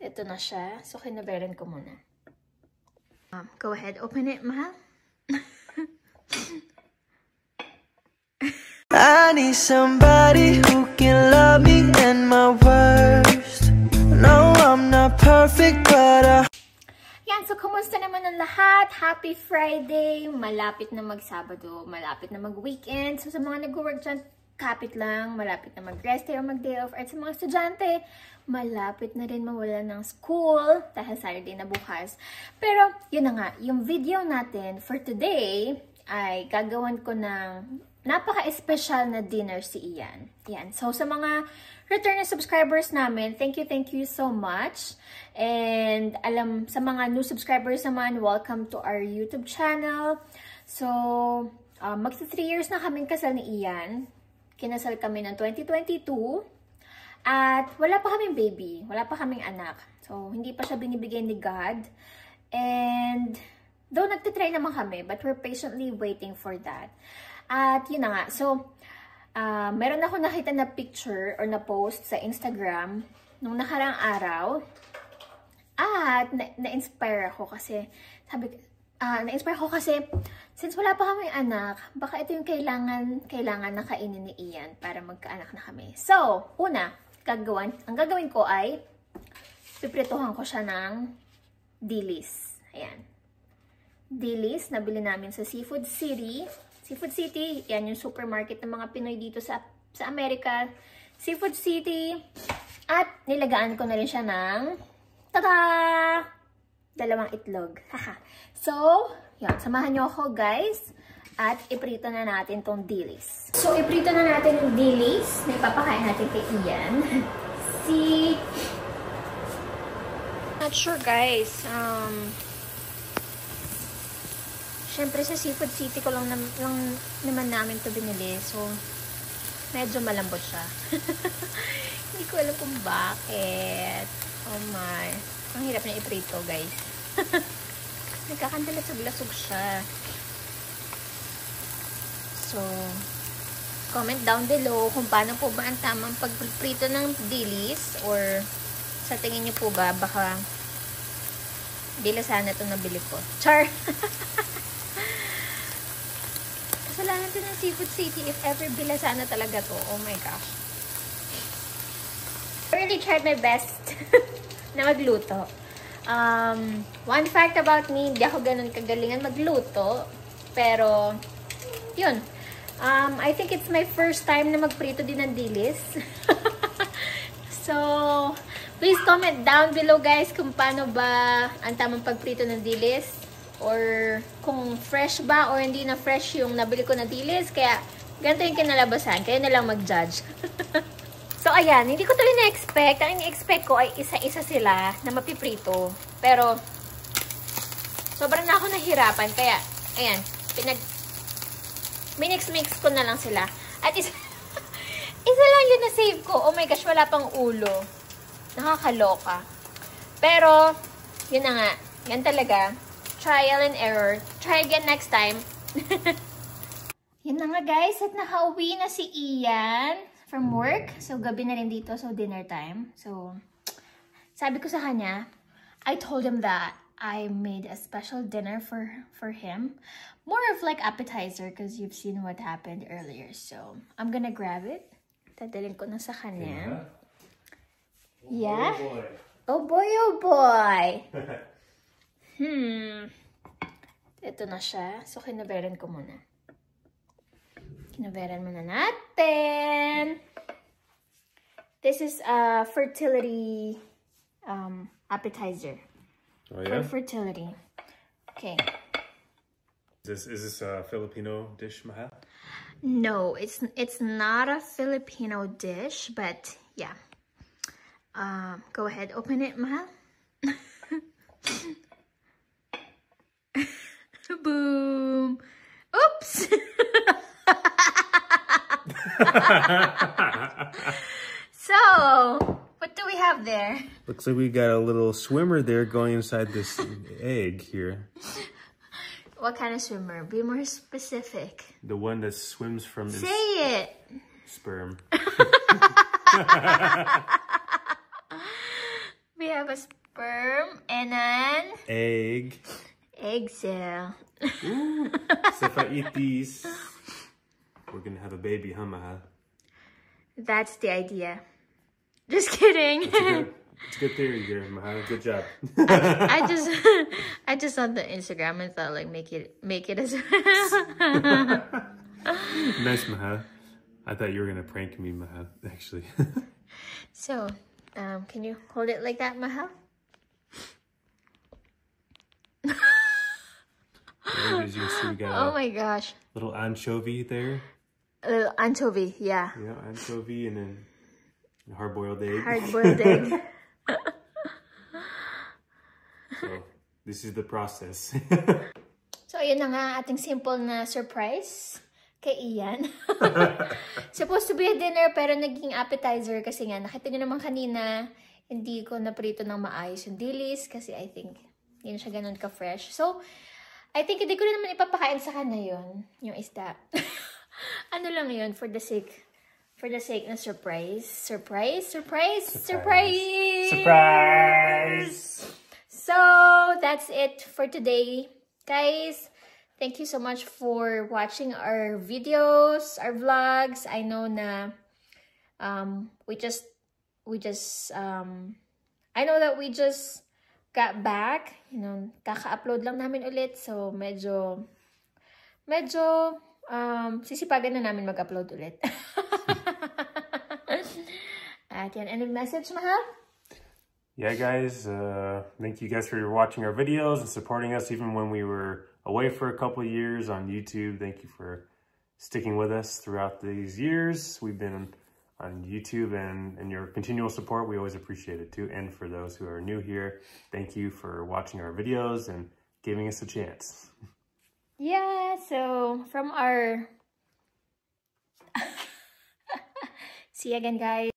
Ito na siya. So, kinaberan ko muna. Go ahead. Open it, mahal. I need somebody who can love me in my worst. No, I'm not perfect, but Yan, so kumusta naman ang lahat? Happy Friday! Malapit na mag-Sabado, malapit na mag-weekend. So sa mga nag-work dyan, kapit lang, malapit na mag-rest day or mag-day off. At sa mga estudyante, malapit na rin mawala ng school dahil Saturday na bukas. Pero, yun na nga, yung video natin for today ay gagawan ko ng napaka-espesyal na dinner si Ian. Yan. So, sa mga return na subscribers namin, thank you so much. And sa mga new subscribers naman, welcome to our YouTube channel. So, magsa 3 years na kaming kasal ni Ian. Kinasal kami ng 2022. At wala pa kaming baby. Wala pa kaming anak. So, hindi pa siya binibigay ni God. And, though nagtitry naman kami, but we're patiently waiting for that. At yun na nga. So, meron ako nakita na picture or na post sa Instagram nung nakarang araw. At na-inspire ako kasi, na-inspire ako kasi, since wala pa kami anak, baka ito yung kailangan na kainin ni Ian para magkaanak na kami. So, una, ang gagawin ko ay, piprituhan ko siya ng dilis. Ayan. Dilis, nabili namin sa Seafood City. Seafood City, yan yung supermarket ng mga Pinoy dito sa Amerika. Seafood City. At nilagaan ko na rin siya ng, tada! 2 itlog. So, yan. Samahan nyo ako, guys. At iprito na natin tong dilis. So, iprito na natin yung dilis na ipapakain natin kay Ian. Not sure, guys. Siyempre sa Seafood City ko lang naman namin to binili. So, medyo malambot siya. Hindi ko alam kung bakit. Oh my. Ang hirap na iprito, guys. Nagkakandalasog-lasog siya. So, comment down below kung paano po ba ang tamang pagprito ng dilis. Or, sa tingin niyo po ba, baka bilasan na ito nabili ko. Char! Kasalanan din ng Seafood City if ever bilasan na talaga to. Oh my gosh. I really tried my best na magluto. One fact about me, hindi ako ganun kagalingan magluto. Pero, yun. I think it's my first time na magprito din ng dilis. So, please comment down below guys kung paano ba ang tamang pagprito ng dilis. Or kung fresh ba or hindi na fresh yung nabili ko na dilis. Kaya, ganito yung kinalabasan. Kayo na lang mag-judge. So, ayan. Hindi ko tuloy na-expect. Ang ini-expect ko ay isa-isa sila na mapiprito. Pero, sobrang na ako nahirapan. Kaya, ayan. Minix-mix ko na lang sila. At isa lang yun na-save ko. Oh my gosh, wala pang ulo. Nakakaloka. Pero, yun na nga. Yan talaga. Trial and error. Try again next time. Yun na nga guys. At nakauwi na si Ian from work. So, gabi na rin dito. So, dinner time. So, sabi ko sa kanya, I told him that I made a special dinner for him. More of like appetizer because you've seen what happened earlier. So, I'm gonna grab it. Dadalhin ko na sa kanya. Yeah? Oh boy, oh boy! Ito na siya. So, kinaberan ko muna. Kinaberan muna natin. This is a fertility appetizer. Oh, yeah? For fertility. Okay. Is this a Filipino dish, Mahal? No, it's not a Filipino dish, but yeah. Go ahead, open it, Mahal. Boom. Oops. So, what do we have there? Looks like we got a little swimmer there going inside this egg here. What kind of swimmer? Be more specific. The one that swims from its Say it. sperm. We we have a sperm and an egg. egg cell. Ooh. So if I eat these, we're gonna have a baby, huh, Mahal? That's the idea. Just kidding. It's a good theory there, Mahal. Good job. I just saw the Instagram and thought like make it as Nice, Mahal. I thought you were gonna prank me, Mahal, actually. So, can you hold it like that, Mahal? As you can see, we got Oh my gosh. little anchovy there. A little anchovy, yeah. Yeah, anchovy and then a hard-boiled egg. Hard-boiled egg. So, this is the process. So, ayun na nga ating simple na surprise kay Ian. Supposed to be a dinner pero naging appetizer kasi nga nakita niyo naman kanina hindi ko naprito ng maayos yung dilis kasi I think hindi na siya ganun ka-fresh. So, I think hindi ko na naman ipapakain sa kanya yun, yung isda. Ano lang yun, for the sake na surprise. Surprise! So, that's it for today. Guys, thank you so much for watching our videos, our vlogs. I know na we just got back, you know, kaka-upload lang namin ulit. So, medyo sisipagan na namin mag-upload ulit. At yan, any message, Mahal? Yeah, guys, thank you guys for watching our videos and supporting us even when we were away for a couple of years on YouTube. Thank you for sticking with us throughout these years. We've been on YouTube and your continual support. We always appreciate it too. And for those who are new here, thank you for watching our videos and giving us a chance. Yeah, so from our... See you again, guys.